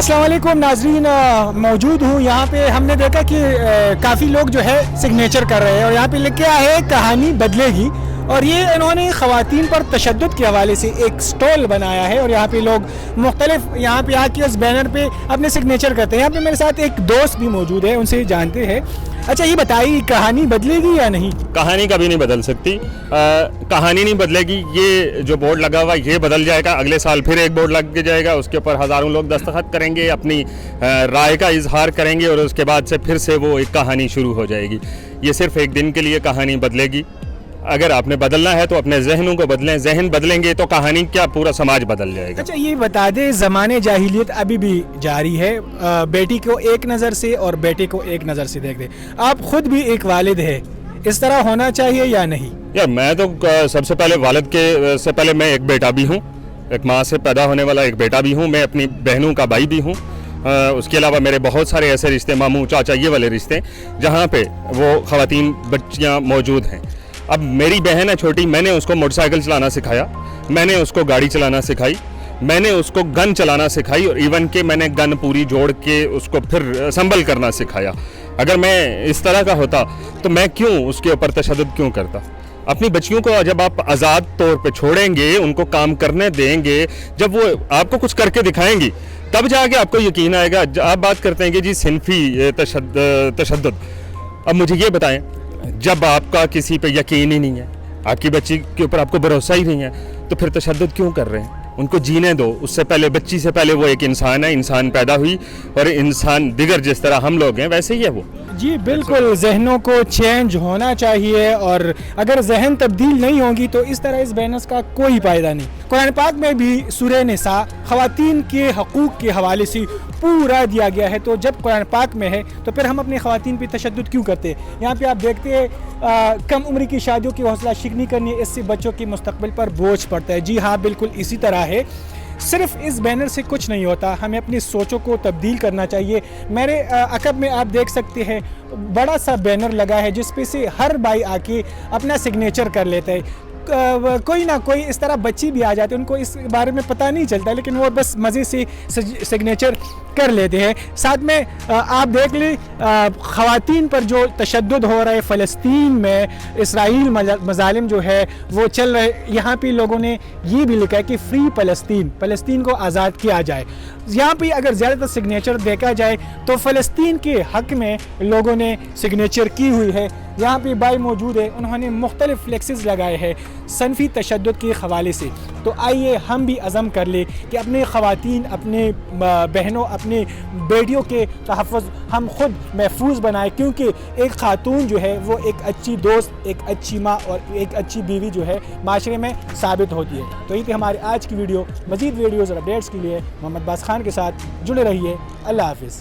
अस्सलाम वालेकुम नाजरीन, मौजूद हूँ यहाँ पे। हमने देखा कि काफ़ी लोग जो है सिग्नेचर कर रहे हैं और यहाँ पे लिखा है कहानी बदलेगी, और ये इन्होंने ख़वातीन पर तशद्दुद के हवाले से एक स्टॉल बनाया है और यहाँ पे लोग मुख्तलिफ यहाँ पे आके उस बैनर पे अपने सिग्नेचर करते हैं। यहाँ पे मेरे साथ एक दोस्त भी मौजूद है, उनसे जानते हैं। अच्छा ये बताइए, कहानी बदलेगी या नहीं? कहानी कभी नहीं बदल सकती, कहानी नहीं बदलेगी। ये जो बोर्ड लगा हुआ ये बदल जाएगा, अगले साल फिर एक बोर्ड लग जाएगा, उसके ऊपर हज़ारों लोग दस्तखत करेंगे, अपनी राय का इजहार करेंगे और उसके बाद से फिर से वो एक कहानी शुरू हो जाएगी। ये सिर्फ एक दिन के लिए कहानी बदलेगी। अगर आपने बदलना है तो अपने जहनों को बदलें, जहन बदलेंगे तो कहानी क्या पूरा समाज बदल जाएगा। अच्छा ये बता दें, ज़माने जाहिलियत अभी भी जारी है, बेटी को एक नज़र से और बेटे को एक नज़र से देखते। आप खुद भी एक वालिद है, इस तरह होना चाहिए या नहीं? यार मैं तो सबसे पहले वालिद के से पहले मैं एक बेटा भी हूँ, एक माँ से पैदा होने वाला एक बेटा भी हूँ, मैं अपनी बहनों का भाई भी हूँ। उसके अलावा मेरे बहुत सारे ऐसे रिश्ते, मामू चाचा ये वाले रिश्ते, जहाँ पे वो ख़वातीन बच्चियाँ मौजूद हैं। अब मेरी बहन है छोटी, मैंने उसको मोटरसाइकिल चलाना सिखाया, मैंने उसको गाड़ी चलाना सिखाई, मैंने उसको गन चलाना सिखाई और इवन के मैंने गन पूरी जोड़ के उसको फिर संभल करना सिखाया। अगर मैं इस तरह का होता तो मैं क्यों उसके ऊपर तशद्दुद क्यों करता? अपनी बच्चियों को जब आप आज़ाद तौर पे छोड़ेंगे, उनको काम करने देंगे, जब वो आपको कुछ करके दिखाएंगी तब जाके आपको यकीन आएगा। आप बात करते हैं कि जी सिनफी तशद्दुद। अब मुझे ये बताएं, जब आपका किसी पे यकीन ही नहीं है, आपकी बच्ची के ऊपर आपको भरोसा ही नहीं है, तो फिर तशद्दुद क्यों कर रहे हैं? उनको जीने दो। उससे पहले, बच्ची से पहले वो एक इंसान है, इंसान पैदा हुई और इंसान दिगर जिस तरह हम लोग हैं वैसे ही है वो। जी बिल्कुल, जहनों को चेंज होना चाहिए और अगर जहन तब्दील नहीं होगी तो इस तरह इस बैनर्स का कोई फ़ायदा नहीं। कुरान पाक में भी सूरह निसा ख़वातीन के हकूक़ के हवाले से पूरा दिया गया है, तो जब कुरान पाक में है तो फिर हम अपनी ख़वातीन पे तशद्दुद क्यों करते हैं? यहाँ पे आप देखते हैं कम उम्र की शादियों की हौसला शिकनी करनी है, इससे बच्चों के मुस्तक़बिल पर बोझ पड़ता है। जी हाँ, बिल्कुल इसी तरह है। सिर्फ इस बैनर से कुछ नहीं होता, हमें अपनी सोचों को तब्दील करना चाहिए। मेरे अकब में आप देख सकते हैं बड़ा सा बैनर लगा है जिस पे से हर भाई आके अपना सिग्नेचर कर लेता है। कोई ना कोई इस तरह बच्ची भी आ जाती है, उनको इस बारे में पता नहीं चलता, लेकिन वो बस मज़े से सिग्नेचर कर लेते हैं। साथ में आप देख लें ख़वातीन पर जो तशद्दुद हो रहा है फ़लस्तीन में, इसराइल मज़ालिम जो है वो चल रहे, यहाँ पे लोगों ने ये भी लिखा है कि फ्री फ़लस्तीन को आज़ाद किया जाए। यहाँ पे अगर ज़्यादातर सिग्नेचर देखा जाए तो फ़लस्तीन के हक़ में लोगों ने सिग्नेचर की हुई है। यहाँ पे भाई मौजूद है, उन्होंने मुख्तलिफ फ्लेक्सेस लगाए हैं सनफी तशद्दुद के हवाले से। तो आइए हम भी अज़म कर ले कि अपने ख़वातीन, अपने बहनों, अपने बेटियों के तहफ़्फ़ुज़ हम खुद महफूज बनाएं, क्योंकि एक ख़ातून जो है वो एक अच्छी दोस्त, एक अच्छी माँ और एक अच्छी बीवी जो है माशरे में साबित होती है। तो ये थी हमारी आज की वीडियो। मज़ीद वीडियोज़ और अपडेट्स के लिए मोहम्मद बास खान के साथ जुड़े रहिए। अल्लाह हाफ़िज़।